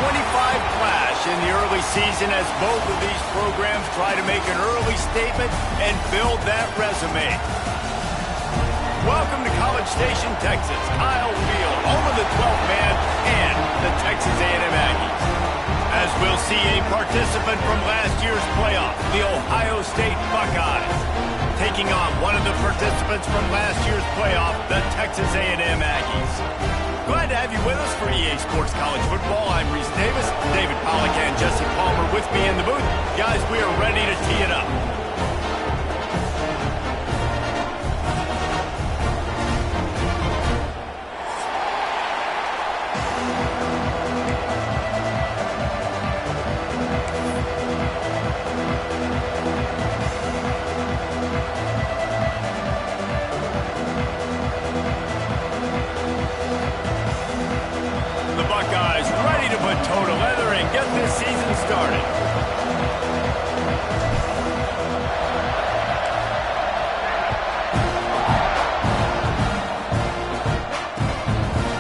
25 clash in the early season as both of these programs try to make an early statement and build that resume. Welcome to College Station, Texas, Kyle Field, home of the 12th man and the Texas A&M Aggies. As we'll see a participant from last year's playoff, the Ohio State Buckeyes, taking on one of the participants from last year's playoff, the Texas A&M Aggies. Glad to have you with us for EA Sports College Football. I'm Reese Davis, David Pollack and Jesse Palmer with me in the booth. Guys, we are ready to tee it up. Toe to leather and get this season started.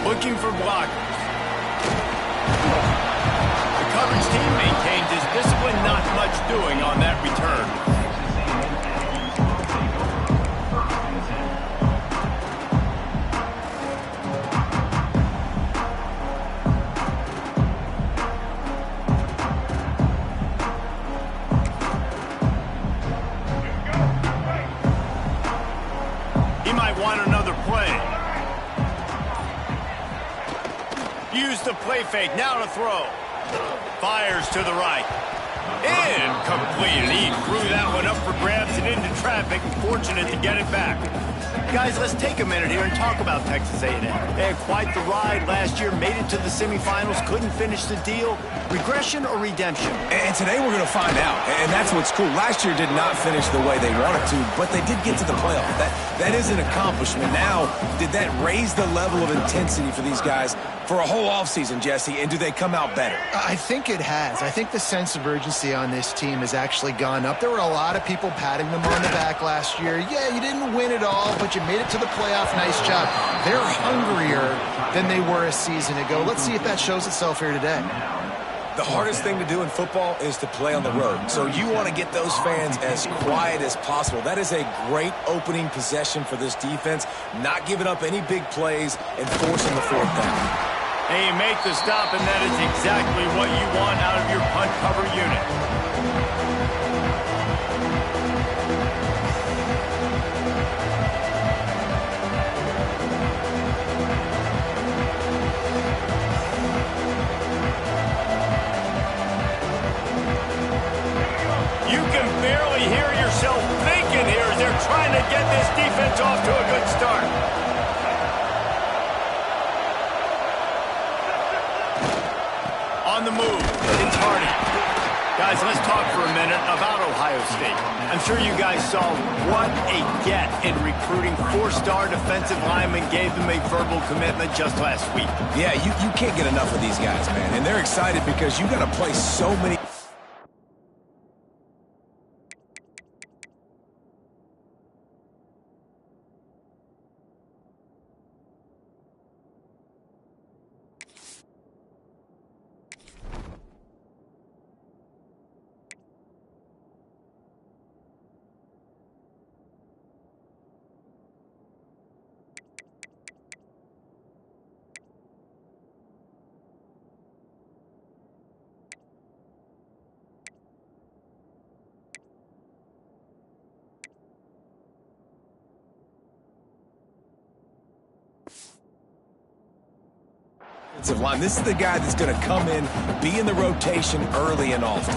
Looking for blockers. The coverage team maintains his discipline, not much doing on that return. The play fake, now to throw. Fires to the right. Incomplete. He threw that one up for grabs and into traffic. Fortunate to get it back. Guys, let's take a minute here and talk about Texas A&M. They had quite the ride last year, made it to the semifinals, couldn't finish the deal. Regression or redemption? And today we're going to find out. And that's what's cool. Last year did not finish the way they wanted to, but they did get to the playoff. That is an accomplishment. Now, did that raise the level of intensity for these guys for a whole offseason, Jesse, and do they come out better? I think it has. I think the sense of urgency on this team has actually gone up. There were a lot of people patting them on the back last year. Yeah, you didn't win it all, but you made it to the playoff. Nice job. They're hungrier than they were a season ago. Let's see if that shows itself here today. The hardest thing to do in football is to play on the road. So you want to get those fans as quiet as possible. That is a great opening possession for this defense, not giving up any big plays and forcing the fourth down. Hey, you make the stop, and that is exactly what you want out of your punt cover unit. You can barely hear yourself thinking here as they're trying to get this defense off to a good start. On the move, it's Hardy. Guys, let's talk for a minute about Ohio State. I'm sure you guys saw what a get in recruiting. Four-star defensive linemen gave them a verbal commitment just last week. Yeah, you can't get enough of these guys, man. And they're excited because you got to play so many. Line. This is the guy that's going to come in, be in the rotation early and often.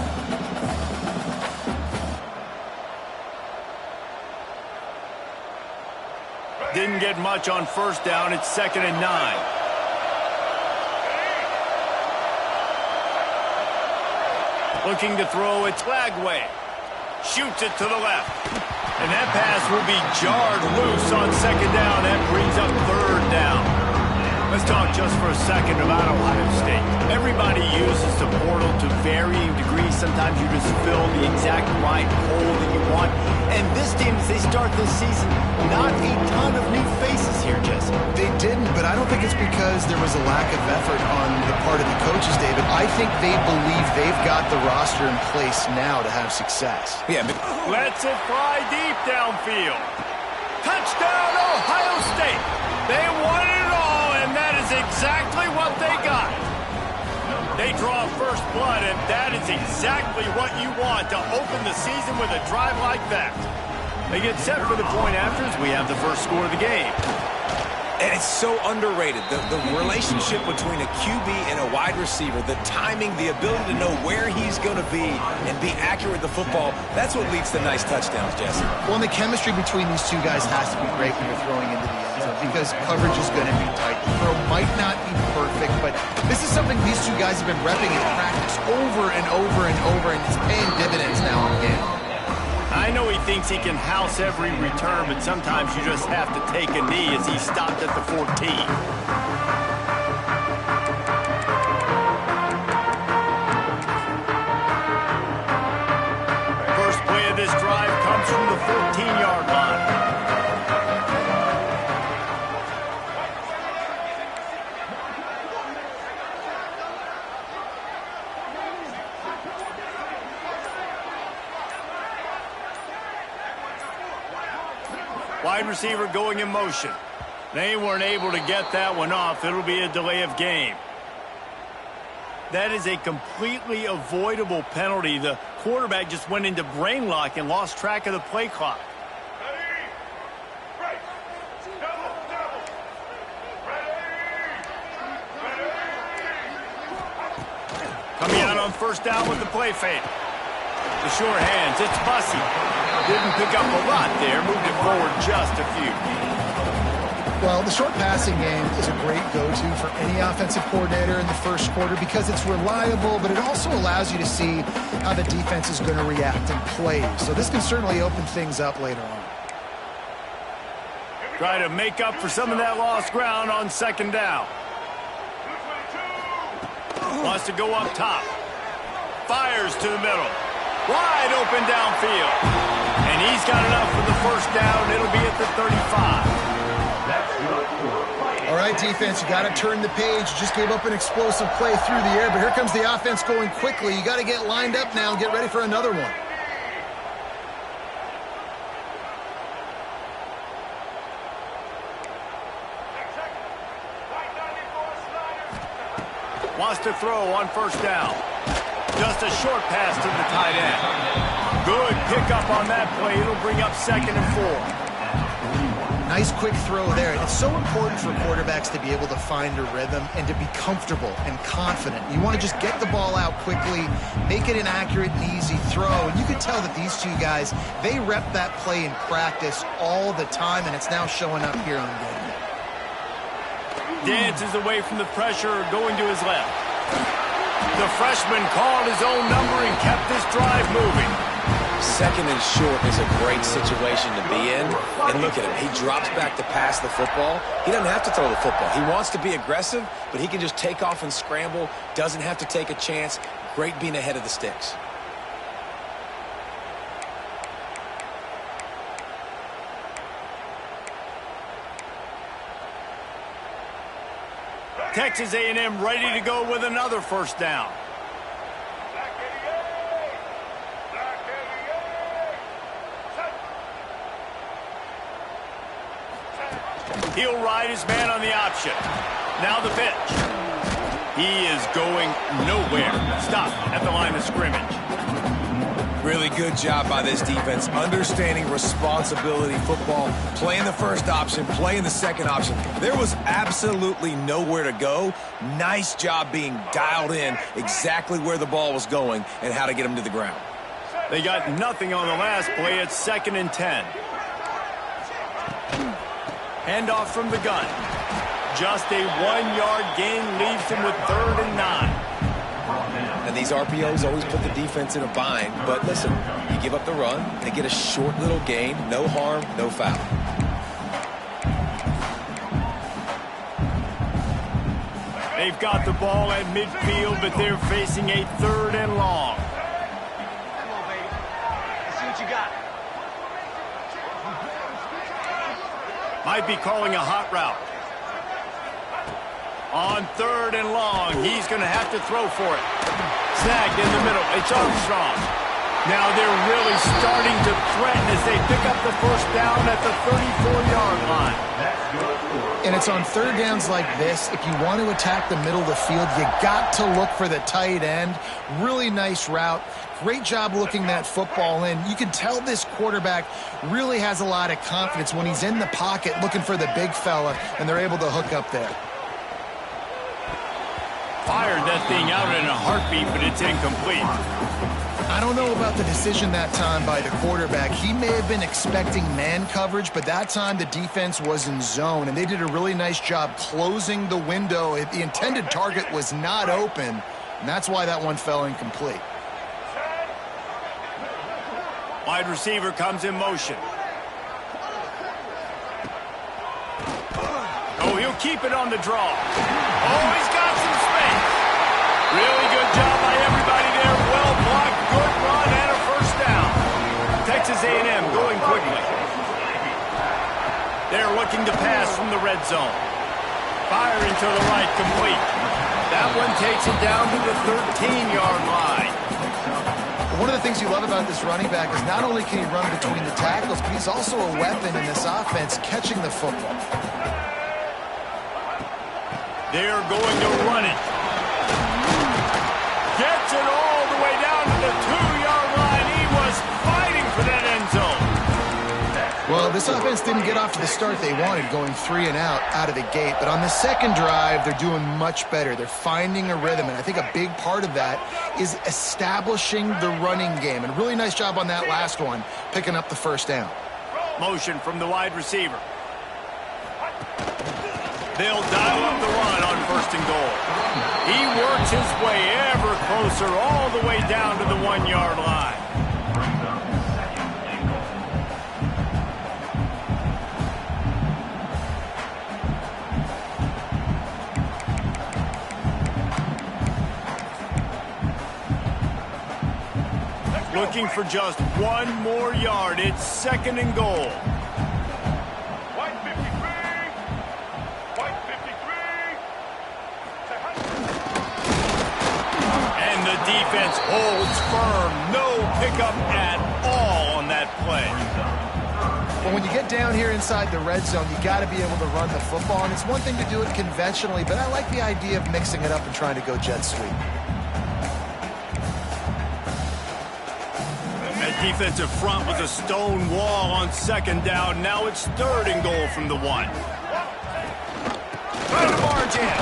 Didn't get much on first down. It's 2nd and 9. Looking to throw, it's Lagway. Shoots it to the left. And that pass will be jarred loose on 2nd down. That brings up 3rd down. Let's talk just for a second about Ohio State. Everybody uses the portal to varying degrees. Sometimes you just fill the exact right hole that you want. And this team, as they start this season, not a ton of new faces here, Jesse. They didn't, but I don't think it's because there was a lack of effort on the part of the coaches, David. I think they believe they've got the roster in place now to have success. Yeah, but Lets it fly deep downfield. Touchdown, Ohio State. They won it all, and that is exactly what they got. They draw first blood, and that is exactly what you want to open the season with a drive like that. They get set for the point after as we have the first score of the game. and it's so underrated. The relationship between a QB and a wide receiver, the timing, the ability to know where he's going to be and be accurate with the football, that's what leads to nice touchdowns, Jesse. Well, and the chemistry between these two guys has to be great when you're throwing into the end zone because coverage is going to be tight. The throw might not be perfect, but this is something these two guys have been repping in practice over and over and over, and it's paying dividends now in the game. I know he thinks he can house every return, but sometimes you just have to take a knee as he stopped at the 14. First play of this drive comes from the 14-yard line. Wide receiver going in motion. They weren't able to get that one off. It'll be a delay of game. That is a completely avoidable penalty. The quarterback just went into brain lock and lost track of the play clock. Coming out on first down with the play fake. The short hands, it's Bussey. Didn't pick up a lot there, moved it forward just a few. Well, the short passing game is a great go-to for any offensive coordinator in the first quarter because it's reliable, but it also allows you to see how the defense is going to react and play. So this can certainly open things up later on. Try to make up for some of that lost ground on second down. Wants to go up top. Fires to the middle. Wide open downfield. And he's got enough for the first down. It'll be at the 35. All right, defense, you got to turn the page. You just gave up an explosive play through the air, but here comes the offense going quickly. You got to get lined up now and get ready for another one. Wants to throw on first down. Just a short pass to the tight end. Good pickup on that play. It'll bring up 2nd and 4. Nice quick throw there. It's so important for quarterbacks to be able to find a rhythm and to be comfortable and confident. You want to just get the ball out quickly, make it an accurate and easy throw. And you can tell that these two guys, they rep that play in practice all the time, and it's now showing up here on game. Dances away from the pressure, going to his left. The freshman called his own number and kept this drive moving. 2nd and short is a great situation to be in. And look at him. He drops back to pass the football. He doesn't have to throw the football. He wants to be aggressive, but he can just take off and scramble. Doesn't have to take a chance. Great being ahead of the sticks. Texas A&M ready to go with another first down. He'll ride his man on the option. Now the pitch. He is going nowhere. Stop at the line of scrimmage. Really good job by this defense, understanding responsibility football, playing the first option, playing the second option. There was absolutely nowhere to go. Nice job being dialed in exactly where the ball was going and how to get him to the ground. They got nothing on the last play. It's 2nd and 10. Handoff from the gun. Just a 1-yard gain leaves him with 3rd and 9. And these RPOs always put the defense in a bind. But listen, you give up the run, they get a short little gain, no harm, no foul. They've got the ball at midfield, but they're facing a 3rd and long. Come on, baby. Let's see what you got. Might be calling a hot route. On 3rd and long, he's going to have to throw for it. Snagged in the middle. It's Armstrong. Now they're really starting to threaten as they pick up the first down at the 34-yard line. And it's on 3rd downs like this, if you want to attack the middle of the field, you got to look for the tight end. Really nice route. Great job looking that football in. You can tell this quarterback really has a lot of confidence when he's in the pocket looking for the big fella, and they're able to hook up there. Fired that thing out in a heartbeat, but it's incomplete. I don't know about the decision that time by the quarterback. He may have been expecting man coverage, but that time the defense was in zone, and they did a really nice job closing the window. The intended target was not open, and that's why that one fell incomplete. Wide receiver comes in motion. Oh, he'll keep it on the draw. Oh, he's got some space. Really good job by everybody there. Well blocked, good run, and a first down. Texas A&M going quickly. They're looking to pass from the red zone. Firing to the right, complete. That one takes it down to the 13-yard line. One of the things you love about this running back is not only can he run between the tackles, but he's also a weapon in this offense catching the football. They're going to run it. Gets it all the way down to the 2-yard line. He was fighting for that end zone. Well, this offense didn't get off to the start they wanted, going 3 and out of the gate. But on the second drive, they're doing much better. They're finding a rhythm, and I think a big part of that is establishing the running game. And a really nice job on that last one, picking up the first down. Motion from the wide receiver. They'll dial up the run on 1st and goal. He works his way ever closer all the way down to the 1-yard line. Looking for just 1 more yard. It's 2nd and goal. Defense holds firm. No pickup at all on that play. Well, when you get down here inside the red zone, you got to be able to run the football. And it's one thing to do it conventionally, but I like the idea of mixing it up and trying to go jet sweep. That defensive front was a stone wall on 2nd down. Now it's 3rd and goal from the 1. Trying to barge in.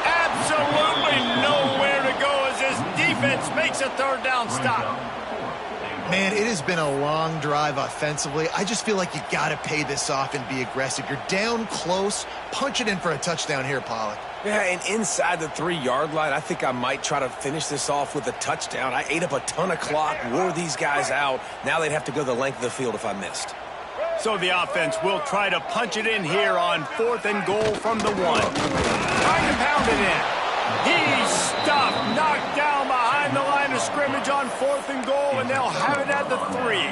Absolutely nowhere to go as this defense makes a 3rd down stop. Man, it has been a long drive offensively. I just feel like you got to pay this off and be aggressive. You're down close. Punch it in for a touchdown here, Pollack. Yeah, and inside the 3-yard line, I think I might try to finish this off with a touchdown. I ate up a ton of clock, wore these guys out. Now they'd have to go the length of the field if I missed. So the offense will try to punch it in here on 4th and goal from the 1. Trying to pound it in. He's stopped, knocked down behind the line of scrimmage on 4th and goal, and they'll have it at the 3.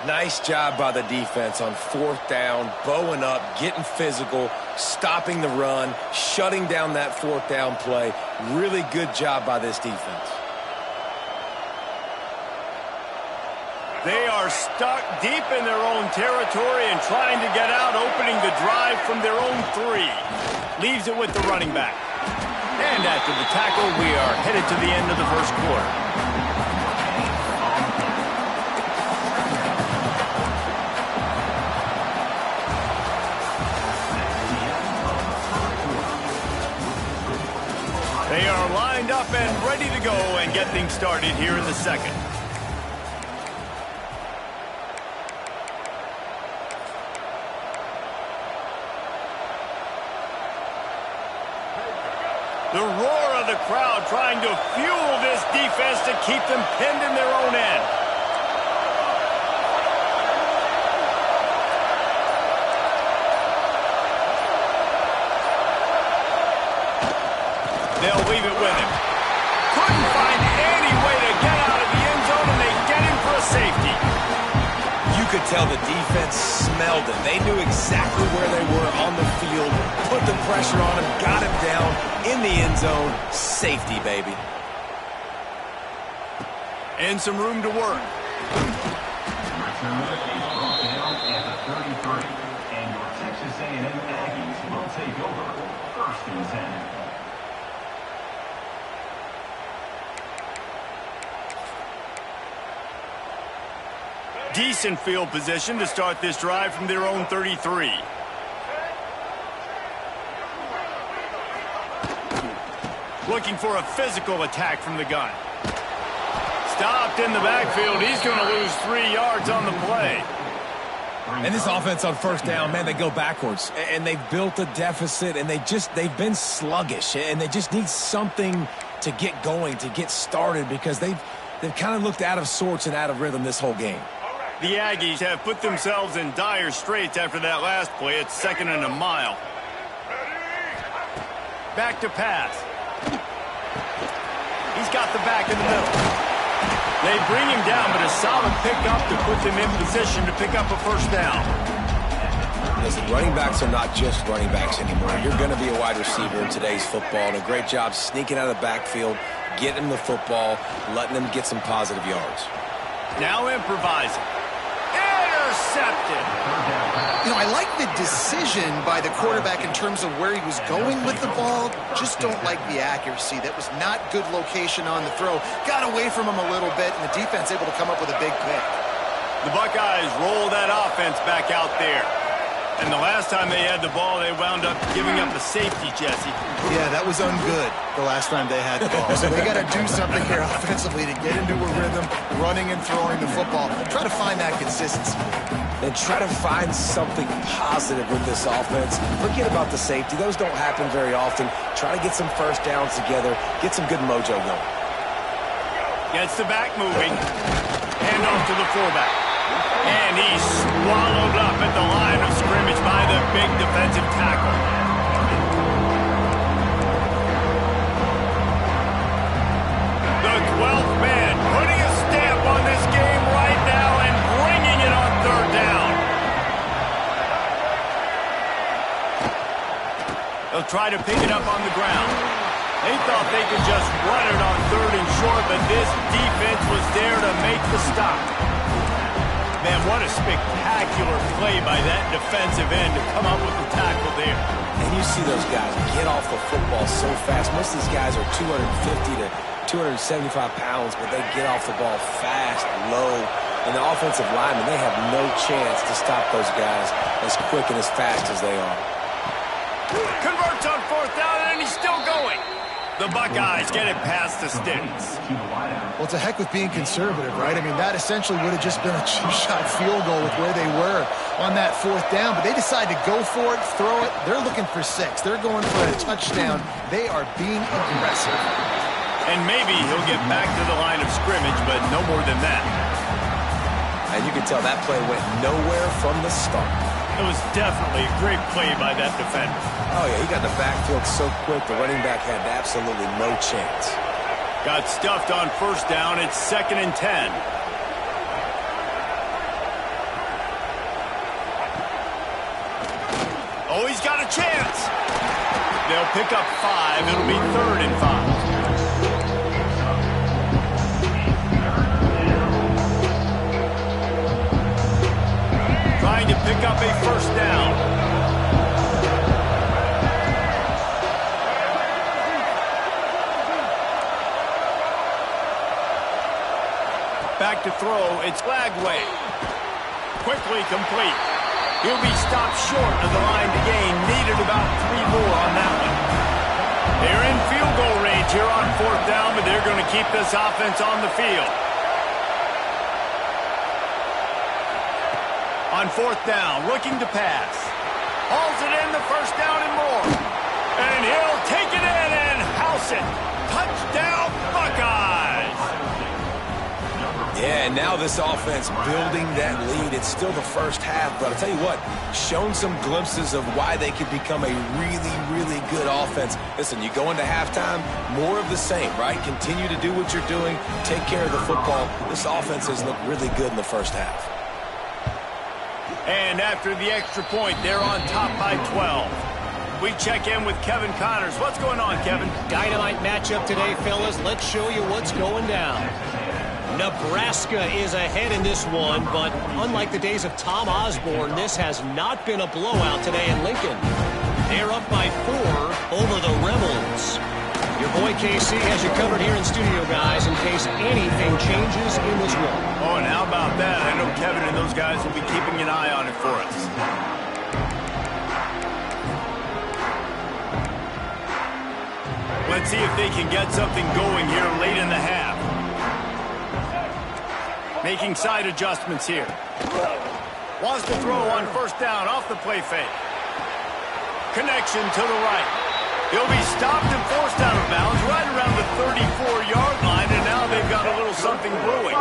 Nice job by the defense on 4th down, bowing up, getting physical, stopping the run, shutting down that 4th down play. Really good job by this defense. They are stuck deep in their own territory and trying to get out, opening the drive from their own 3. Leaves it with the running back. And after the tackle, we are headed to the end of the 1st quarter. They are lined up and ready to go and get things started here in the 2nd. The roar of the crowd trying to fuel this defense to keep them pinned in their own end. They'll leave it with him. Couldn't find any way to get out of the end zone, and they get him for a safety. You could tell the defense smelled it. They knew exactly where they were on the field, put the pressure on him, got him down in the end zone. Safety, baby. And some room to work. Return is brought down at the 33, and your Texas A&M Aggies will take over 1st and 10. Decent field position to start this drive from their own 33. Looking for a physical attack from the gun. Stopped in the backfield. He's going to lose 3 yards on the play. And this offense on 1st down, man, they go backwards. And they've built a deficit, and they've been sluggish. And they just need something to get going, to get started, because they've kind of looked out of sorts and out of rhythm this whole game. The Aggies have put themselves in dire straits after that last play. It's 2nd and a mile. Back to pass. He's got the back in the middle. They bring him down, but a solid pickup to put them in position to pick up a 1st down. Listen, running backs are not just running backs anymore. You're going to be a wide receiver in today's football, and a great job sneaking out of the backfield, getting them the football, letting them get some positive yards. Now improvising. Intercepted. You know, I like the decision by the quarterback in terms of where he was going with the ball. Just don't like the accuracy. That was not good location on the throw. Got away from him a little bit, and the defense able to come up with a big pick. The Buckeyes roll that offense back out there. And the last time they had the ball, they wound up giving up a safety, Jesse. Yeah, that was ungood the last time they had the ball. So they got to do something here offensively to get into a rhythm, running and throwing the football. Try to find that consistency. And try to find something positive with this offense. Forget about the safety. Those don't happen very often. Try to get some 1st downs together. Get some good mojo going. Gets the back moving. Hand off to the fullback. And he's swallowed up at the line of scrimmage by the big defensive tackle. The 12th man putting a stamp on this game right now and bringing it on 3rd down. They'll try to pick it up on the ground. They thought they could just run it on 3rd and short, but this defense was there to make the stop. Man, what a spectacular play by that defensive end to come up with the tackle there. And you see those guys get off the football so fast. Most of these guys are 250 to 275 pounds, but they get off the ball fast, low. And the offensive linemen, they have no chance to stop those guys as quick and as fast as they are. Converts on 4th down, and he's still going. The Buckeyes get it past the sticks. Well, it's a heck with being conservative, right? I mean, that essentially would have just been a cheap-shot field goal with where they were on that 4th down. But they decide to go for it, throw it. They're looking for 6. They're going for a touchdown. They are being aggressive. And maybe he'll get back to the line of scrimmage, but no more than that. And you can tell that play went nowhere from the start. It was definitely a great play by that defender. Oh, yeah, he got the backfield so quick, the running back had absolutely no chance. Got stuffed on 1st down. It's 2nd and 10. Oh, he's got a chance. They'll pick up 5. It'll be 3rd and 5. Trying to pick up a 1st down. Back to throw, it's Lagway. Quickly complete. He'll be stopped short of the line to gain. Needed about 3 more on that one. They're in field goal range here on 4th down, but they're going to keep this offense on the field. On 4th down, looking to pass. Hauls it in, the 1st down and more. And he'll take it in and house it. Touchdown, Buckeyes! Yeah, And now this offense building that lead. It's still the first half, but I'll tell you what, shown some glimpses of why they could become a really, really good offense. Listen, you go into halftime, more of the same, right? Continue to do what you're doing, take care of the football. This offense has looked really good in the first half. And after the extra point, they're on top by 12. We check in with Kevin Connors. What's going on, Kevin? Dynamite matchup today, fellas. Let's show you what's going down. Nebraska is ahead in this one, but unlike the days of Tom Osborne, this has not been a blowout today in Lincoln. They're up by 4 over the Rebels. Your boy KC has you covered here in studio, guys, in case anything changes in this one. Oh, and how about that? I know Kevin and those guys will be keeping an eye on it for us. Let's see if they can get something going here late in the half. Making side adjustments here. Wants to throw on first down off the play fake. Connection to the right. He'll be stopped and forced out of bounds right around the 34-yard line, and now they've got a little something brewing.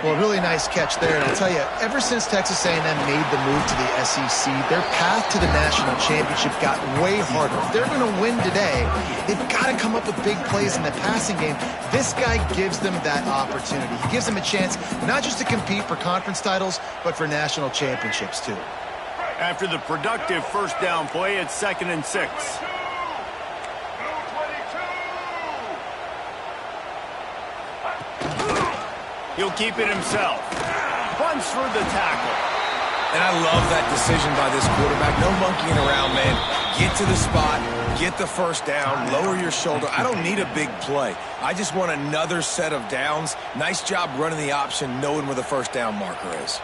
Well, really nice catch there, and I'll tell you, ever since Texas A&M made the move to the SEC, their path to the national championship got way harder. If they're going to win today, they've got to come up with big plays in the passing game. This guy gives them that opportunity. He gives them a chance not just to compete for conference titles, but for national championships, too. After the productive first down play, it's 2nd and 6. He'll keep it himself. Runs through the tackle. And I love that decision by this quarterback. No monkeying around, man. Get to the spot, get the first down, lower your shoulder. I don't need a big play. I just want another set of downs. Nice job running the option, knowing where the first down marker is.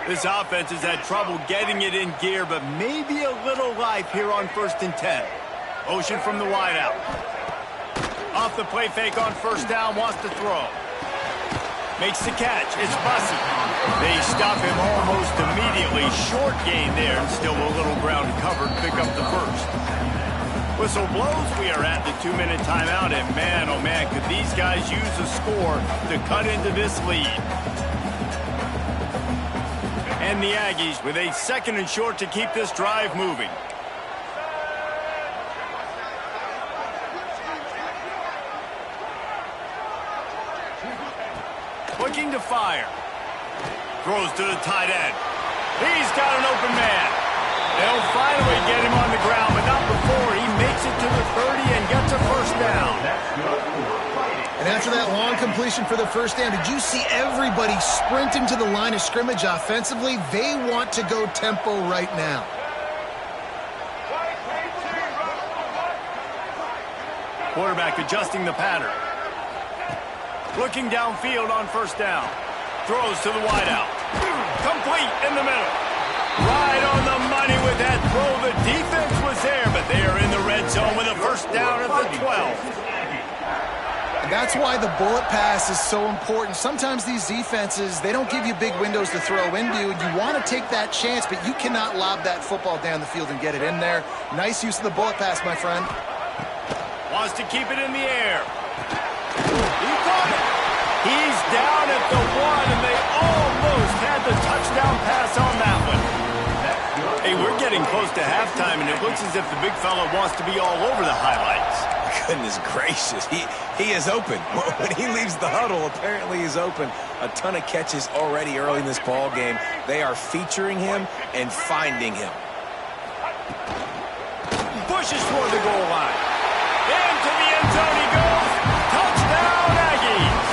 This offense has had trouble getting it in gear, but maybe a little life here on 1st and 10. Motion from the wideout. Off the play fake on first down, wants to throw. Makes the catch. It's Bussey. They stop him almost immediately. Short gain there, and still a little ground covered. Pick up the first. Whistle blows. We are at the 2-minute timeout, and man, oh man, could these guys use a score to cut into this lead. And the Aggies with a 2nd and short to keep this drive moving. Looking to fire. Throws to the tight end. He's got an open man. They'll finally get him on the ground, but not before. He makes it to the 30 and gets a first down. And after that long completion for the first down, did you see everybody sprinting to the line of scrimmage offensively? They want to go tempo right now. Quarterback adjusting the pattern. Looking downfield on first down. Throws to the wideout. Complete in the middle. Right on the money with that throw. The defense was there, but they are in the red zone with a first down at the 12. That's why the bullet pass is so important. Sometimes these defenses, they don't give you big windows to throw into. You want to take that chance, but you cannot lob that football down the field and get it in there. Nice use of the bullet pass, my friend. Wants to keep it in the air. He caught it. He's down at the 1, and they almost had the touchdown pass on that one. Hey, we're getting close to halftime, and it looks as if the big fella wants to be all over the highlights. Goodness gracious, he is open. When he leaves the huddle, apparently he's open. A ton of catches already early in this ball game. They are featuring him and finding him. Pushes toward the goal line. Into the end zone he goes. Touchdown, Aggies.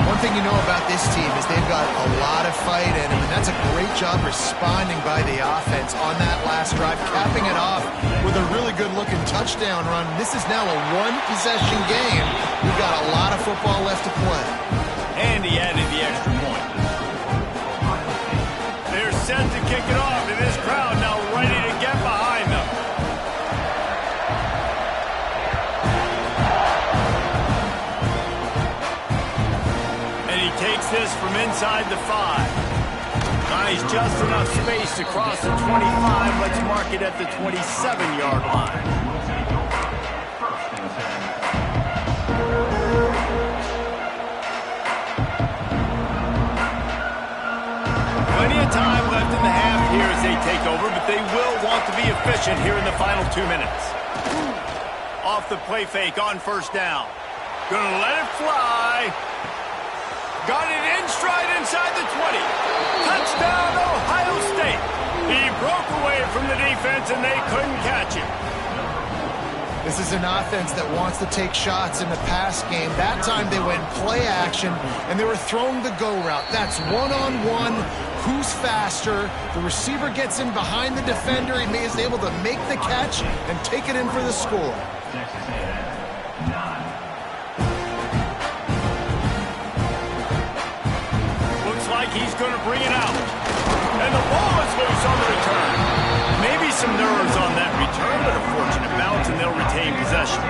One thing you know about this team is they've got a lot of fight in them, and that's a great job responding by the offense on that last drive, capping it off with a really good-looking touchdown run. This is now a one-possession game. We've got a lot of football left to play. And he added the extra point. They're set to kick it off, and this crowd now ready to get behind them. And he takes this from inside the 5. Nice, just enough space to cross the 25. Let's mark it at the 27-yard line. Plenty of time left in the half here as they take over, but they will want to be efficient here in the final 2 minutes. Off the play fake on first down. Gonna let it fly. Got it in stride inside the 20. Touchdown, Ohio State. He broke away from the defense, and they couldn't catch him. This is an offense that wants to take shots in the pass game. That time they went play action, and they were throwing the go route. That's one-on-one. Who's faster? The receiver gets in behind the defender. He is able to make the catch and take it in for the score. Texas A&M, 9. Looks like he's going to bring it out. And the ball is loose on the return. Maybe some nerves on that return, but a fortunate bounce, and they'll retain possession.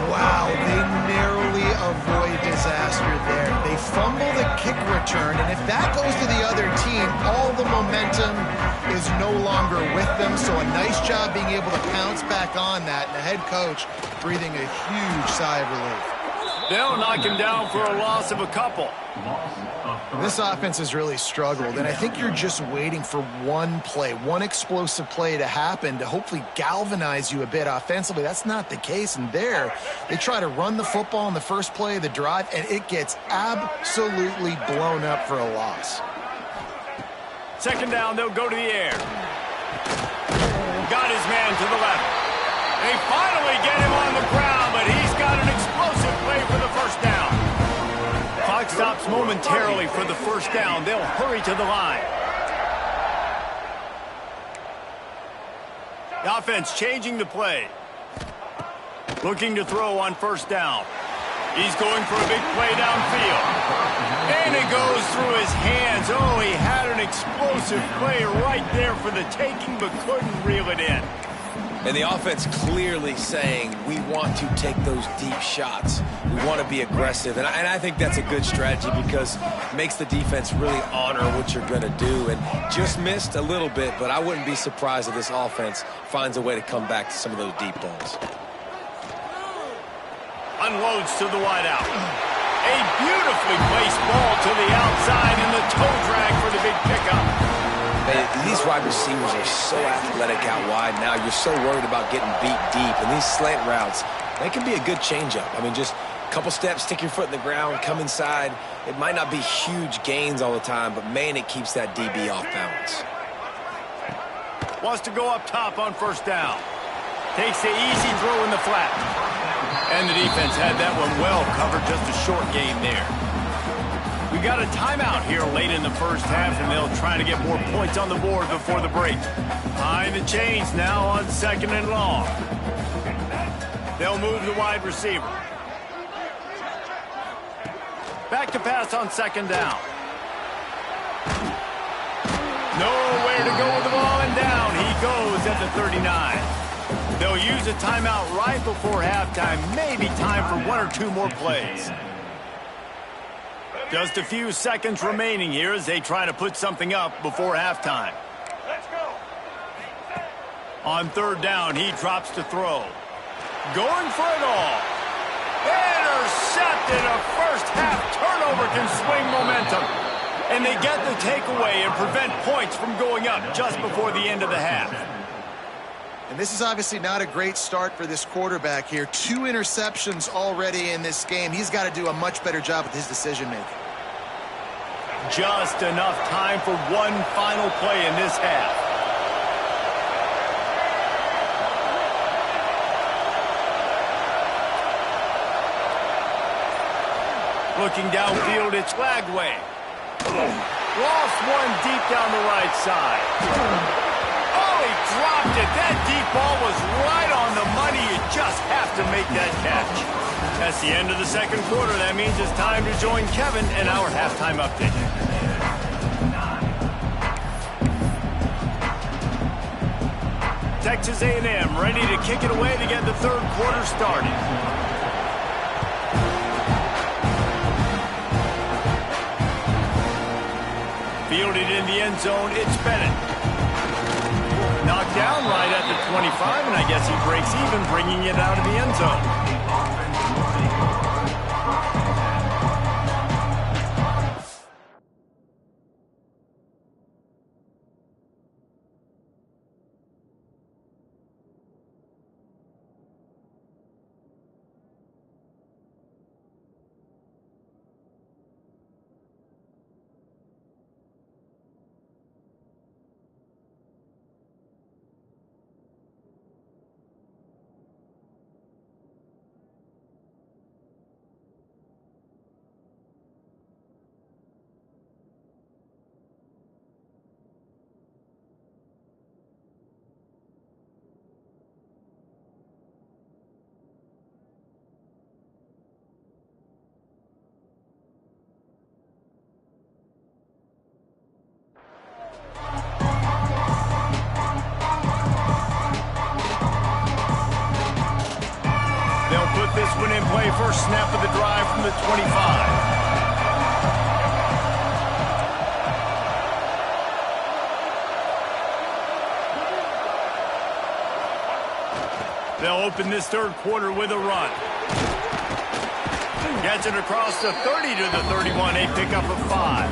Wow, they narrowly avoid disaster there. They fumble the kick return, and if that goes to the other team, all the momentum is no longer with them. So a nice job being able to pounce back on that, and the head coach breathing a huge sigh of relief. They'll knock him down for a loss of a couple. This offense has really struggled, and I think you're just waiting for one play, one explosive play to happen to hopefully galvanize you a bit offensively. That's not the case, and there, they try to run the football in the first play of the drive, and it gets absolutely blown up for a loss. Second down, they'll go to the air. Got his man to the left. They finally get him on the ground, but he's got an explosive play for the first down. Clock stops momentarily for the first down. They'll hurry to the line. The offense changing the play. Looking to throw on first down. He's going for a big play downfield. And it goes through his hands. Oh, he had an explosive play right there for the taking, but couldn't reel it in. And the offense clearly saying, we want to take those deep shots. We want to be aggressive. And I think that's a good strategy because it makes the defense really honor what you're going to do. And just missed a little bit, but I wouldn't be surprised if this offense finds a way to come back to some of those deep balls. Unloads to the wideout. A beautifully placed ball to the outside and the toe drag for the big pickup. These wide receivers are so athletic out wide now. You're so worried about getting beat deep. And these slant routes, they can be a good changeup. I mean, just a couple steps, stick your foot in the ground, come inside. It might not be huge gains all the time, but, man, it keeps that DB off balance. Wants to go up top on first down. Takes the easy throw in the flat. And the defense had that one well covered, just a short gain there. We got a timeout here late in the first half, and they'll try to get more points on the board before the break. Behind the chains now on second and long. They'll move the wide receiver. Back to pass on second down. Nowhere to go with the ball, and down he goes at the 39. They'll use a timeout right before halftime. Maybe time for one or two more plays. Just a few seconds remaining here as they try to put something up before halftime. Let's go. On third down, he drops to throw. Going for it all. Intercepted. A first half turnover can swing momentum. And they get the takeaway and prevent points from going up just before the end of the half. And this is obviously not a great start for this quarterback here. 2 interceptions already in this game. He's got to do a much better job with his decision-making. Just enough time for one final play in this half. Looking downfield, it's Lagway. Lost one deep down the right side. Oh, he dropped it. That deep ball was right on the money. You just have to make that catch. That's the end of the second quarter. That means it's time to join Kevin in our halftime update. Texas A&M ready to kick it away to get the third quarter started. Fielded in the end zone, it's Bennett. Knocked down right at the 25, and I guess he breaks even, bringing it out of the end zone. This one in play, first snap of the drive from the 25. They'll open this third quarter with a run. Gets it across the 30 to the 31, a pickup of 5.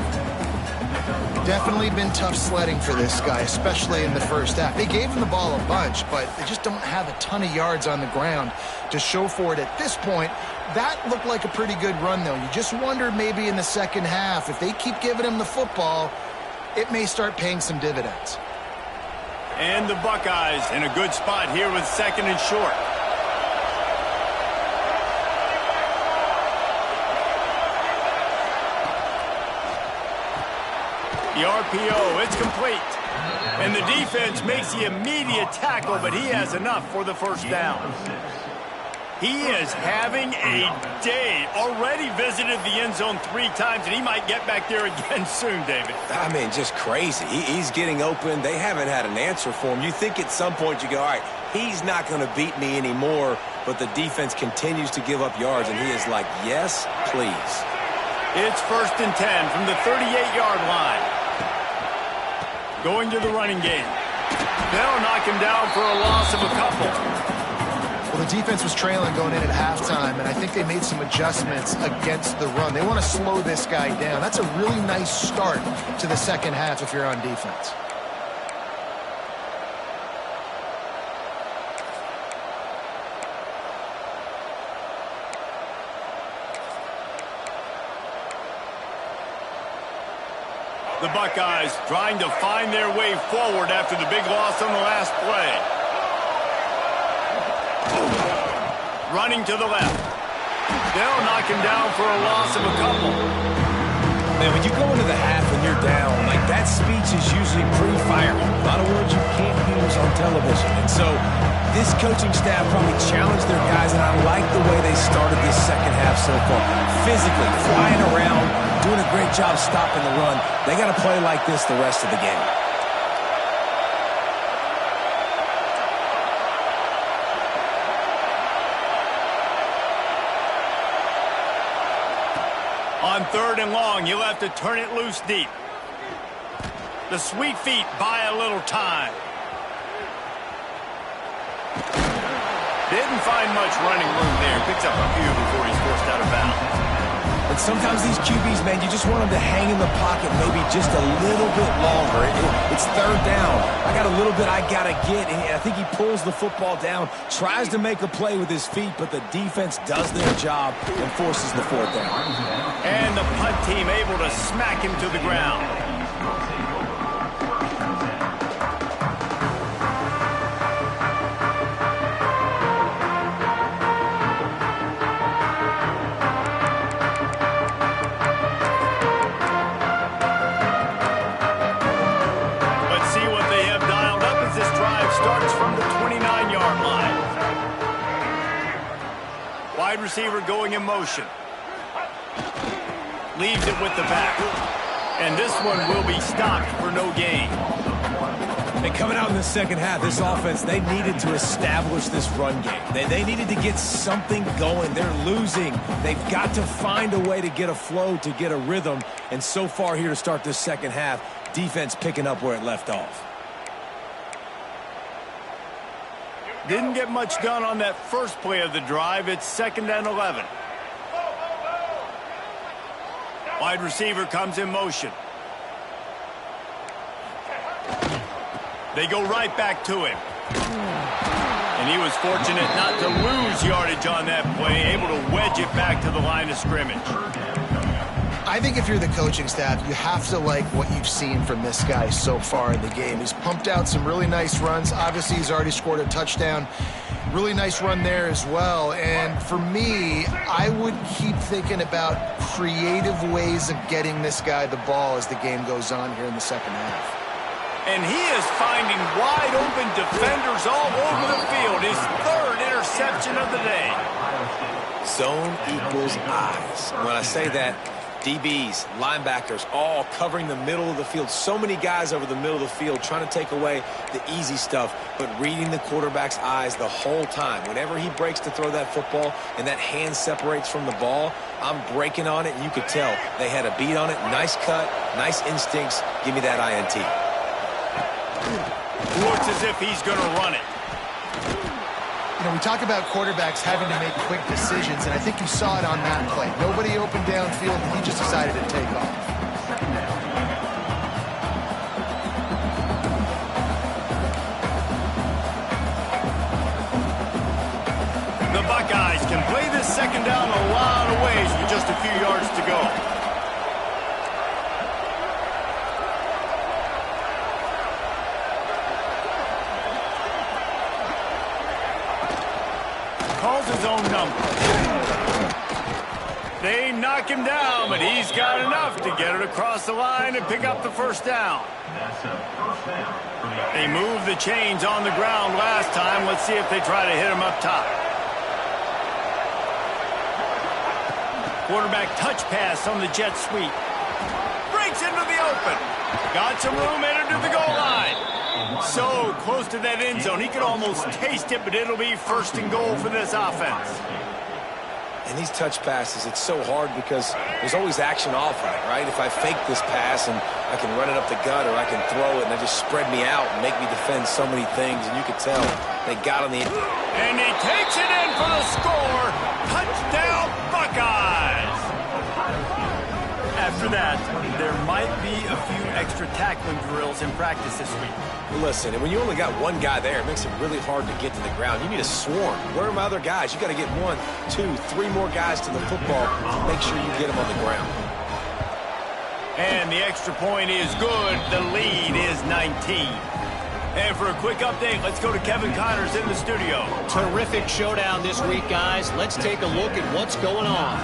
Definitely been tough sledding for this guy, especially in the first half. They gave him the ball a bunch, but they just don't have a ton of yards on the ground to show for it at this point. That looked like a pretty good run, though. You just wonder maybe in the second half, if they keep giving him the football, it may start paying some dividends. And the Buckeyes in a good spot here with second and short. The RPO, it's complete. And the defense makes the immediate tackle, but he has enough for the first down. He is having a day. Already visited the end zone 3 times, and he might get back there again soon, David. I mean, just crazy. He's getting open. They haven't had an answer for him. You think at some point you go, all right, he's not going to beat me anymore, but the defense continues to give up yards, and he is like, yes, please. It's 1st and 10 from the 38-yard line. Going to the running game. They'll knock him down for a loss of a couple. Well, the defense was trailing going in at halftime, and I think they made some adjustments against the run. They want to slow this guy down. That's a really nice start to the second half if you're on defense. The Buckeyes trying to find their way forward after the big loss on the last play. Running to the left. They'll knock him down for a loss of a couple. Man, when you go into the half and you're down, like that speech is usually pretty fiery. A lot of words you can't use on television. And so this coaching staff probably challenged their guys, and I like the way they started this second half so far. Physically, flying around, doing a great job stopping the run. They got to play like this the rest of the game. On 3rd and long, you'll have to turn it loose deep. The sweet feet buy a little time. Didn't find much running room there. Picks up a few before he's forced out of bounds. But sometimes these QBs, man, you just want them to hang in the pocket maybe just a little bit longer. It's 3rd down. I got a little bit I got to get, and I think he pulls the football down, tries to make a play with his feet, but the defense does their job and forces the 4th down. And the punt team able to smack him to the ground. Receiver going in motion. Leaves it with the back. And this one will be stopped for no gain. And coming out in the second half, this offense, they needed to establish this run game. They needed to get something going. They're losing. They've got to find a way to get a flow, to get a rhythm. And so far here to start this second half, defense picking up where it left off. Didn't get much done on that first play of the drive. It's 2nd and 11. Wide receiver comes in motion. They go right back to him. And he was fortunate not to lose yardage on that play, able to wedge it back to the line of scrimmage. I think if you're the coaching staff, you have to like what you've seen from this guy so far in the game. He's pumped out some really nice runs. Obviously, he's already scored a touchdown. Really nice run there as well. And for me, I would keep thinking about creative ways of getting this guy the ball as the game goes on here in the second half. And he is finding wide open defenders all over the field. His 3rd interception of the day. Zone equals eyes. When I say that, DBs, linebackers, all covering the middle of the field. So many guys over the middle of the field trying to take away the easy stuff, but reading the quarterback's eyes the whole time. Whenever he breaks to throw that football and that hand separates from the ball, I'm breaking on it, and you could tell they had a beat on it. Nice cut, nice instincts. Give me that INT. Looks as if he's going to run it. You know, we talk about quarterbacks having to make quick decisions, and I think you saw it on that play. Nobody opened downfield, and he just decided to take off. The Buckeyes can play this 2nd down a lot of ways with just a few yards to go. Calls his own number. They knock him down, but he's got enough to get it across the line and pick up the 1st down. They moved the chains on the ground last time. Let's see if they try to hit him up top. Quarterback touch pass on the jet sweep. Breaks into the open. Got some room, entered to the goal line. So close to that end zone. He could almost taste it, but it'll be 1st and goal for this offense. And these touch passes, it's so hard because there's always action off of it, right? If I fake this pass and I can run it up the gut, or I can throw it and they just spread me out and make me defend so many things, and you could tell they got on the... And he takes it in for the score. Touchdown, Buckeyes! After that, there might be a few extra tackling drills in practice this week. Listen, and when you only got one guy there, it makes it really hard to get to the ground. You need a swarm. Where are my other guys? You got to get 1, 2, 3 more guys to the football to make sure you get them on the ground. And the extra point is good. The lead is 19. And for a quick update, let's go to Kevin Connors in the studio. Terrific showdown this week, guys. Let's take a look at what's going on.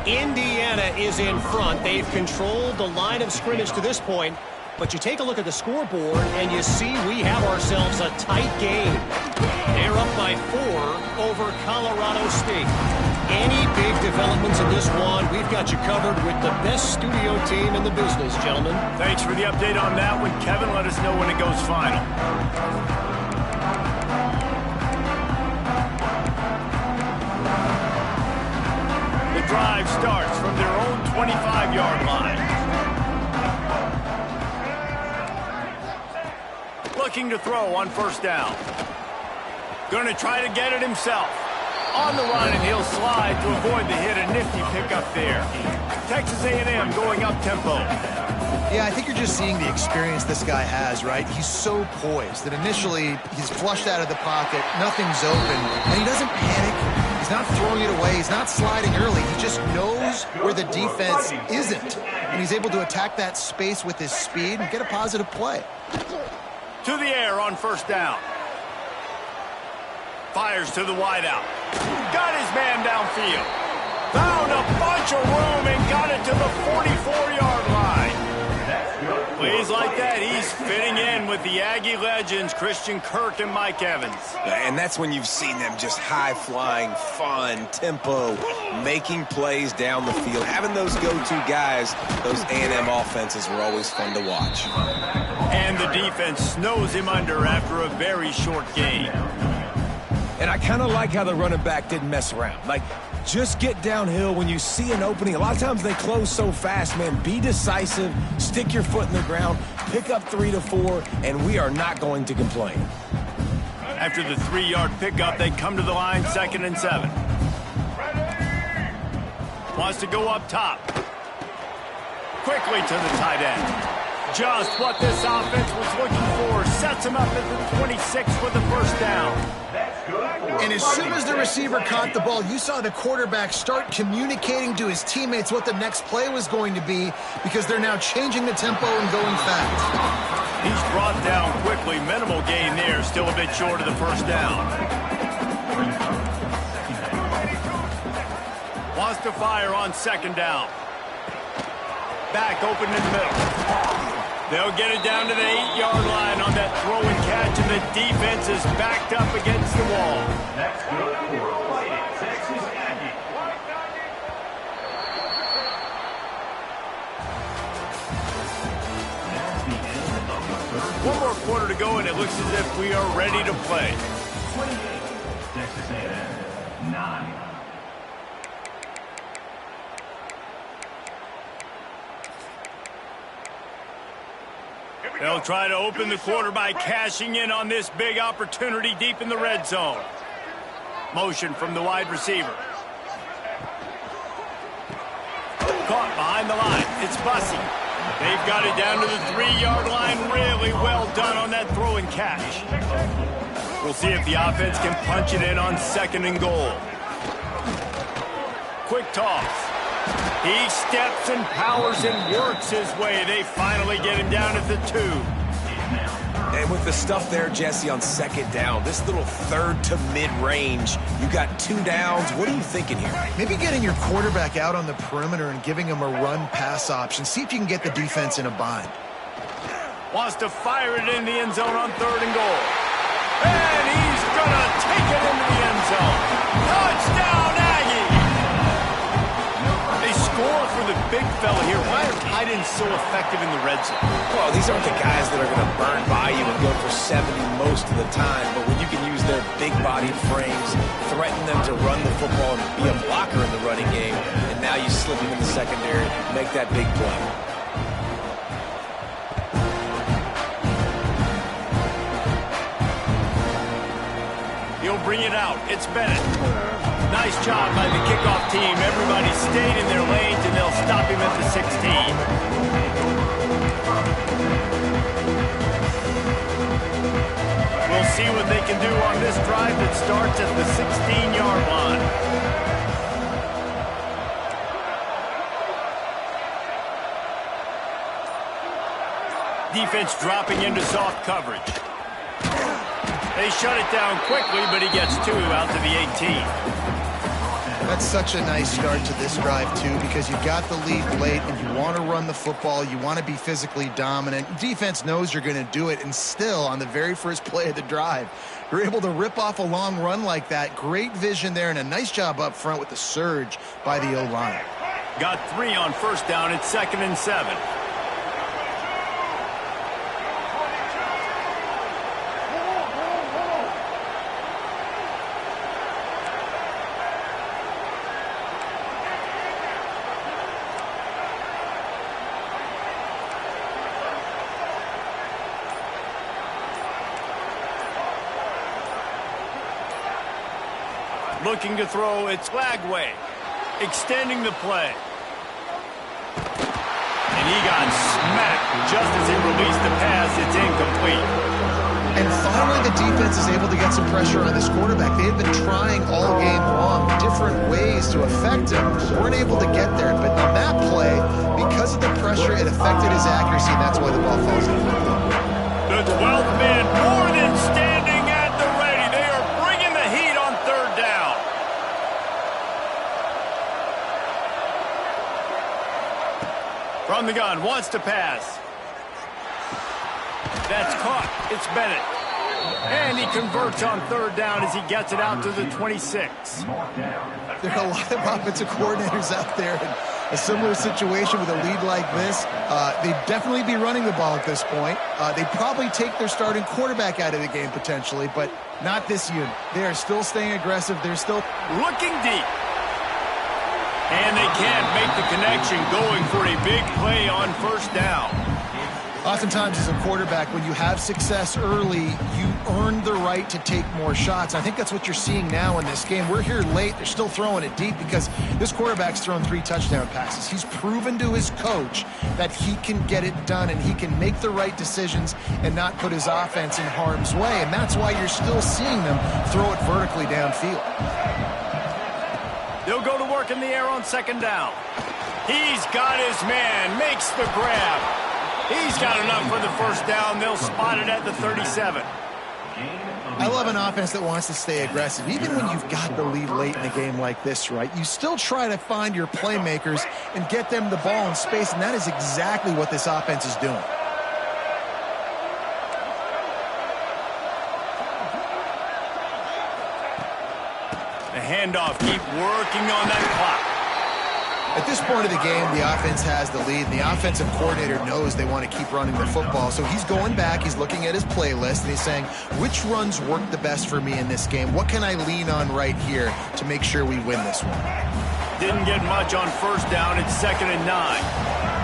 Indiana is in front. They've controlled the line of scrimmage to this point. But you take a look at the scoreboard, and you see we have ourselves a tight game. They're up by 4 over Colorado State. Any big developments in this one, we've got you covered with the best studio team in the business, gentlemen. Thanks for the update on that one, Kevin. Let us know when it goes final. The drive starts from their own 25-yard line. Looking to throw on 1st down. Going to try to get it himself. On the run, and he'll slide to avoid the hit. A nifty pickup there. Texas A&M going up tempo. Yeah, I think you're just seeing the experience this guy has, right? He's so poised that initially he's flushed out of the pocket, nothing's open, and he doesn't panic. He's not throwing it away. He's not sliding early. He just knows where the defense isn't, and he's able to attack that space with his speed and get a positive play. To the air on 1st down. Fires to the wideout. Got his man downfield. Found a bunch of room and got it to the 44-yard line. Plays like that, he's Just fitting in with the Aggie legends, Christian Kirk and Mike Evans. And that's when you've seen them just high-flying, fun, tempo, making plays down the field. Having those go-to guys, those A&M offenses were always fun to watch. And the defense snows him under after a very short game. And I kind of like how the running back didn't mess around. Like, just get downhill when you see an opening. A lot of times they close so fast, man. Be decisive, stick your foot in the ground, pick up 3 to 4, and we are not going to complain. After the 3-yard pickup, they come to the line, 2nd and 7. Wants to go up top. Quickly to the tight end. Just what this offense was looking for. Sets him up at the 26 for the first down. And as soon as the receiver caught the ball, you saw the quarterback start communicating to his teammates what the next play was going to be, because they're now changing the tempo and going fast. He's brought down quickly. Minimal gain there. Still a bit short of the first down. Wants to fire on 2nd down. Back open in the middle. They'll get it down to the 8-yard line on that throw and catch, and the defense is backed up against the wall. That's good for Fighting Texas Aggie. That's the end of the third. One more quarter to go, and it looks as if we are ready to play. 28, Texas A&M, 9. They'll try to open the quarter by cashing in on this big opportunity deep in the red zone. Motion from the wide receiver. Caught behind the line. It's Bussey. They've got it down to the 3-yard line. Really well done on that throw and catch. We'll see if the offense can punch it in on 2nd and goal. Quick toss. He steps and powers and works his way. They finally get him down at the 2. And with the stuff there, Jesse, on 2nd down, this little 3rd to mid-range, you got 2 downs. What are you thinking here? Maybe getting your quarterback out on the perimeter and giving him a run-pass option. See if you can get the defense in a bind. Wants to fire it in the end zone on 3rd and goal. And he's going to take it into the end zone. Touchdown, Aggie! They score for the big fella here. Why are tight ends so effective in the red zone? Well, these aren't the guys that are going to burn by you and go for 70 most of the time, but when you can use their big-bodied frames, threaten them to run the football and be a blocker in the running game, and now you slip them in the secondary, make that big play. He'll bring it out. It's Bennett. Nice job by the kickoff team. Everybody stayed in their lanes, and they'll stop him at the 16. We'll see what they can do on this drive that starts at the 16-yard line. Defense dropping into soft coverage. They shut it down quickly, but he gets 2 out to the 18. That's such a nice start to this drive, too, because you've got the lead late and you want to run the football. You want to be physically dominant. Defense knows you're going to do it, and still, on the very first play of the drive, you're able to rip off a long run like that. Great vision there, and a nice job up front with the surge by the O-line. Got 3 on first down. It's 2nd and 7. Looking to throw, it's Lagway. Extending the play. And he got smacked just as he released the pass. It's incomplete. And finally, the defense is able to get some pressure on this quarterback. They had been trying all game long different ways to affect him, but weren't able to get there. But on that play, because of the pressure, it affected his accuracy, and that's why the ball falls in. The 12th man more than standing at the ready. They are bringing the heat on 3rd down. From the gun, wants to pass. That's caught. It's Bennett. And he converts on third down as he gets it out to the 26. There are a lot of offensive coordinators out there in a similar situation with a lead like this. They'd definitely be running the ball at this point. They'd probably take their starting quarterback out of the game potentially, but not this unit. They are still staying aggressive. They're still looking deep. And they can't make the connection, going for a big play on first down. Oftentimes as a quarterback, when you have success early, you earn the right to take more shots. I think that's what you're seeing now in this game. We're here late. They're still throwing it deep because this quarterback's thrown 3 touchdown passes. He's proven to his coach that he can get it done and he can make the right decisions and not put his offense in harm's way. And that's why you're still seeing them throw it vertically downfield. They'll go to work in the air on second down. He's got his man, makes the grab. He's got enough for the first down. They'll spot it at the 37. I love an offense that wants to stay aggressive. Even when you've got the lead late in a game like this, right, you still try to find your playmakers and get them the ball in space, and that is exactly what this offense is doing. The handoff, keep working on that clock. At this point of the game, the offense has the lead, and the offensive coordinator knows they want to keep running the football. So he's going back, he's looking at his playlist, and he's saying, which runs work the best for me in this game? What can I lean on right here to make sure we win this one? Didn't get much on first down. It's 2nd and 9.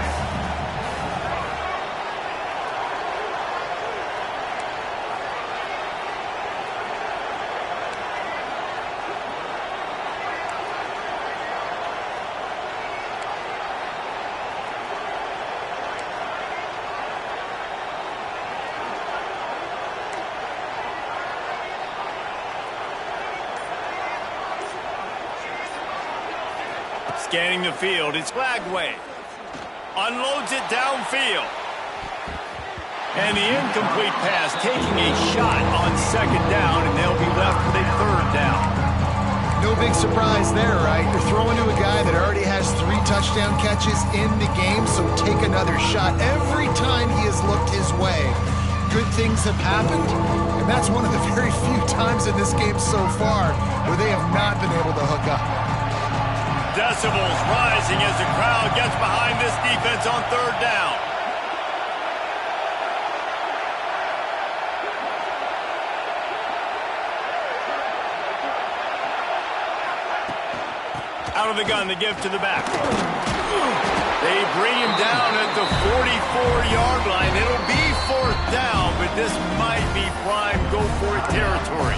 Scanning the field, it's Lagway. Unloads it downfield. And the incomplete pass, taking a shot on second down, and they'll be left with a third down. No big surprise there, right? You're throwing to a guy that already has 3 touchdown catches in the game, so take another shot. Every time he has looked his way, good things have happened, and that's one of the very few times in this game so far where they have not been able to hook up. Decibels rising as the crowd gets behind this defense on third down. Out of the gun, the give to the back. They bring him down at the 44-yard line. It'll be 4th down, but this might be prime go-for-it territory.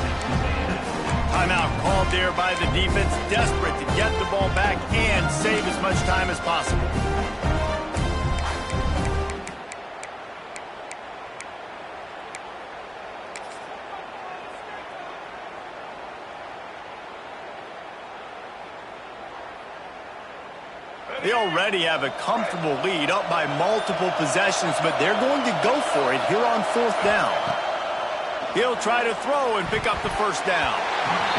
Timeout called there by the defense, desperate to get the ball back and save as much time as possible. They already have a comfortable lead, up by multiple possessions, but they're going to go for it here on 4th down. He'll try to throw and pick up the first down.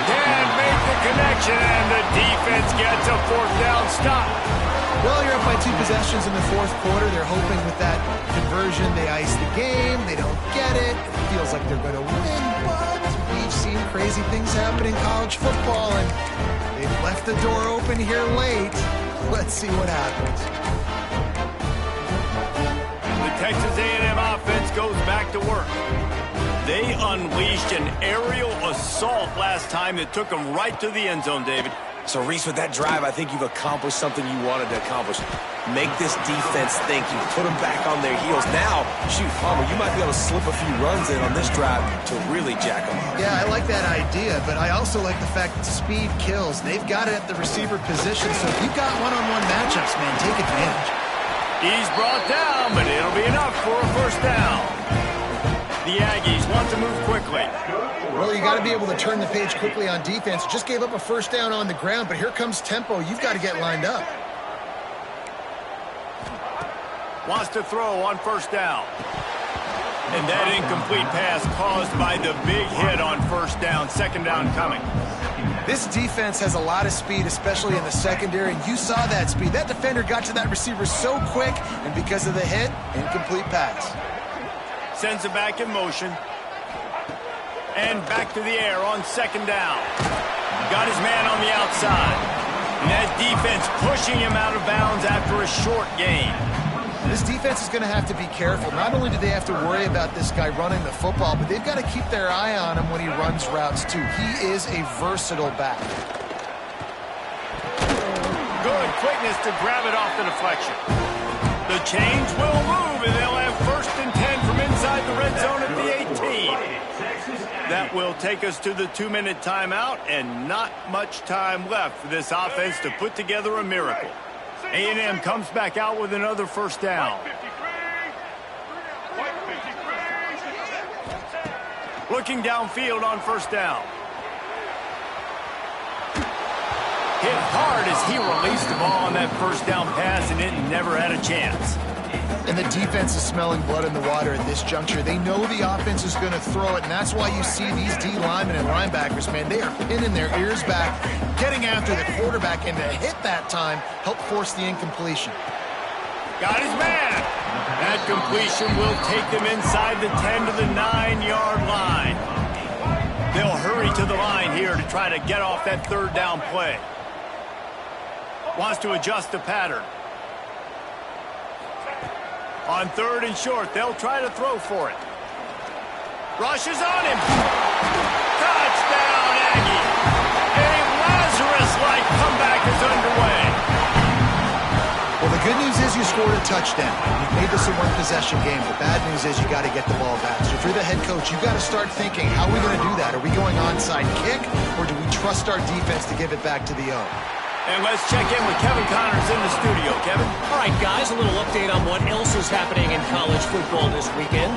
Can't make the connection, and the defense gets a 4th down stop. Well, you're up by 2 possessions in the 4th quarter. They're hoping with that conversion they ice the game. They don't get it. It feels like they're going to win, but we've seen crazy things happen in college football, and they've left the door open here late. Let's see what happens. The Texas A&M offense goes back to work. They unleashed an aerial assault last time that took them right to the end zone, David. So, Reese, with that drive, I think you've accomplished something you wanted to accomplish. Make this defense think. You put them back on their heels. Now, shoot, Palmer, you might be able to slip a few runs in on this drive to really jack them up. Yeah, I like that idea, but I also like the fact that speed kills. They've got it at the receiver position, so if you've got one-on-one matchups, man, take advantage. He's brought down, but it'll be enough for a first down. The Aggies want to move quickly. Well, you got to be able to turn the page quickly on defense. Just gave up a first down on the ground, but here comes tempo. You've got to get lined up. Wants to throw on first down. And that incomplete pass caused by the big hit on first down. Second down coming. This defense has a lot of speed, especially in the secondary, and you saw that speed. That defender got to that receiver so quick, and because of the hit, incomplete pass. Sends it back in motion. And back to the air on second down. Got his man on the outside. And that defense pushing him out of bounds after a short gain. This defense is going to have to be careful. Not only do they have to worry about this guy running the football, but they've got to keep their eye on him when he runs routes too. He is a versatile back. Good quickness to grab it off the deflection. The change will move, and they'll have 1st and 10 from inside the red zone at the 18. That will take us to the 2-minute timeout, and not much time left for this offense to put together a miracle. A&M comes back out with another 1st down. Looking downfield on 1st down. Hit hard as he released the ball on that 1st down pass, and it never had a chance. And the defense is smelling blood in the water at this juncture. They know the offense is going to throw it, and that's why you see these D linemen and linebackers, man, they are pinning their ears back, getting after the quarterback, and to hit that time help force the incompletion. Got his man. That completion will take them inside the 10 to the 9-yard line. They'll hurry to the line here to try to get off that 3rd down play. Wants to adjust the pattern. On 3rd and short, they'll try to throw for it. Rushes on him. Touchdown, Aggie. A Lazarus-like comeback is underway. Well, the good news is you scored a touchdown. You made this a one-possession game. The bad news is you got to get the ball back. So if you're the head coach, you got to start thinking, how are we going to do that? Are we going onside kick, or do we trust our defense to give it back to the O? And let's check in with Kevin Connors in the studio. Kevin? All right, guys, a little update on what else is happening in college football this weekend.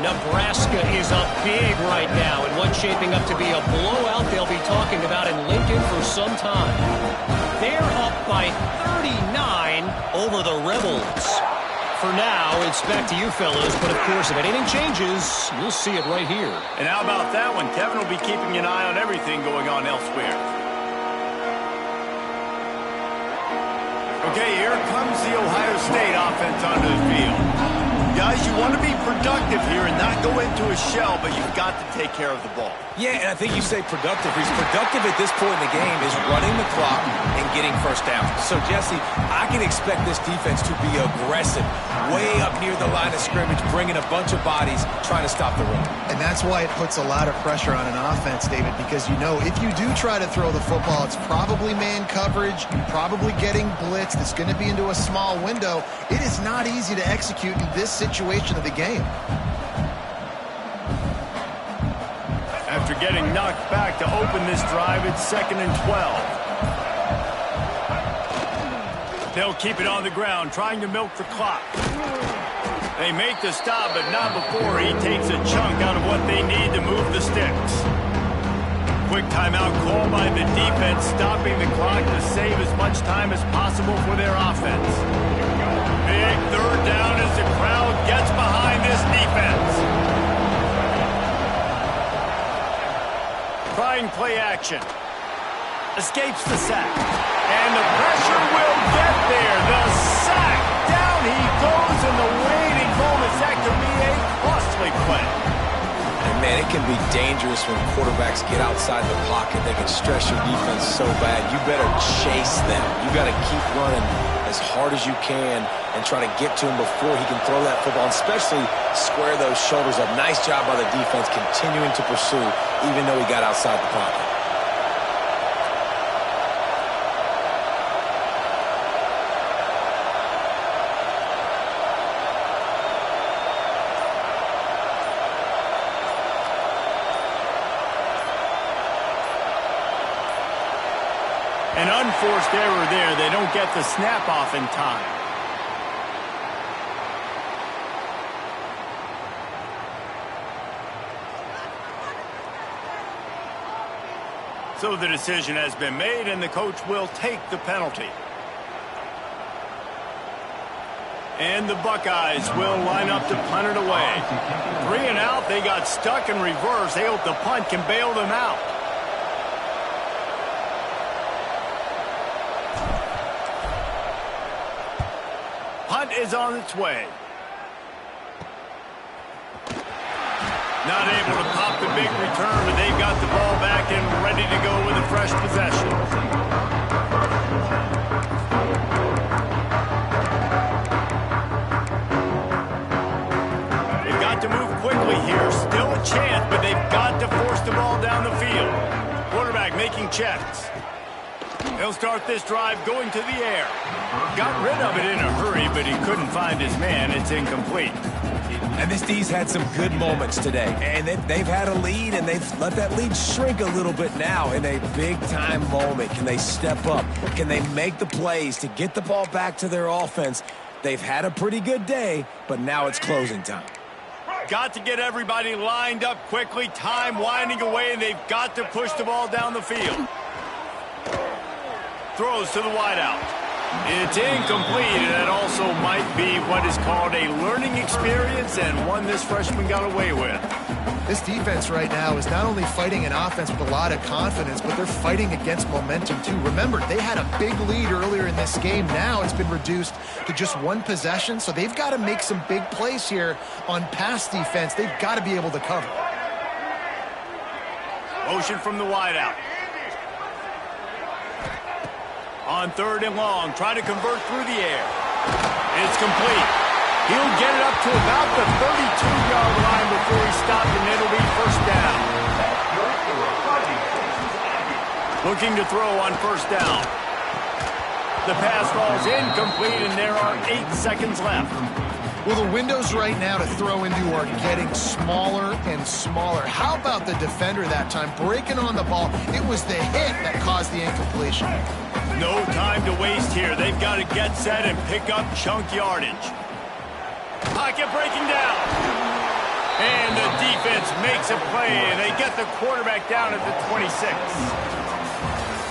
Nebraska is up big right now in what's shaping up to be a blowout they'll be talking about in Lincoln for some time. They're up by 39 over the Rebels. For now, it's back to you fellas, but of course, if anything changes, you'll see it right here. And how about that one? Kevin will be keeping an eye on everything going on elsewhere. Okay, here comes the Ohio State offense onto the field. Guys, you want to be productive here and not go into a shell, but you've got to take care of the ball. Yeah, and I think you say productive. He's productive at this point in the game is running the clock and getting 1st down. So, Jesse, I can expect this defense to be aggressive, way up near the line of scrimmage, bringing a bunch of bodies, trying to stop the run. And that's why it puts a lot of pressure on an offense, David, because you know if you do try to throw the football, it's probably man coverage, probably getting blitzed. It's going to be into a small window. It is not easy to execute in this situation of the game. After getting knocked back to open this drive, it's 2nd and 12. They'll keep it on the ground, trying to milk the clock. They make the stop, but not before he takes a chunk out of what they need to move the sticks. Quick timeout call by the defense, stopping the clock to save as much time as possible for their offense. Big 3rd down as the crowd gets behind this defense. Trying play action. Escapes the sack. And the pressure will get there. The sack. Down he goes in the waiting moments. That could be a costly play. And man, it can be dangerous when quarterbacks get outside the pocket. They can stress your defense so bad. You better chase them. You got to keep running as hard as you can and try to get to him before he can throw that football, and especially square those shoulders up. Nice job by the defense continuing to pursue, even though he got outside the pocket. An unforced error there. They don't get the snap off in time. So the decision has been made, and the coach will take the penalty. And the Buckeyes will line up to punt it away. 3 and out. They got stuck in reverse. They hope the punt can bail them out. Punt is on its way. Not able to pop the big return, but they've got the ball back and ready to go with a fresh possession. They've got to move quickly here. Still a chance, but they've got to force the ball down the field. Quarterback making checks. He'll start this drive going to the air. Got rid of it in a hurry, but he couldn't find his man. It's incomplete. And this D's had some good moments today. And they've had a lead, and they've let that lead shrink a little bit now in a big-time moment. Can they step up? Can they make the plays to get the ball back to their offense? They've had a pretty good day, but now it's closing time. Got to get everybody lined up quickly. Time winding away, and they've got to push the ball down the field. Throws to the wideout. It's incomplete, and that also might be what is called a learning experience and one this freshman got away with. This defense right now is not only fighting an offense with a lot of confidence, but they're fighting against momentum too. Remember, they had a big lead earlier in this game. Now it's been reduced to just one possession, so they've got to make some big plays here on pass defense. They've got to be able to cover. Motion from the wideout. On 3rd and long, trying to convert through the air. It's complete. He'll get it up to about the 32-yard line before he stopped, and it'll be first down. Looking to throw on first down. The pass falls incomplete, and there are 8 seconds left. Well, the windows right now to throw into are getting smaller and smaller. How about the defender that time breaking on the ball? It was the hit that caused the incompletion. No time to waste here. They've got to get set and pick up chunk yardage. Pocket breaking down. And the defense makes a play, and they get the quarterback down at the 26.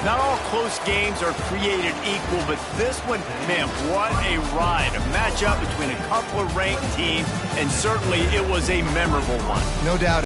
Not all close games are created equal, but this one, man, what a ride. A matchup between a couple of ranked teams, and certainly it was a memorable one. No doubt.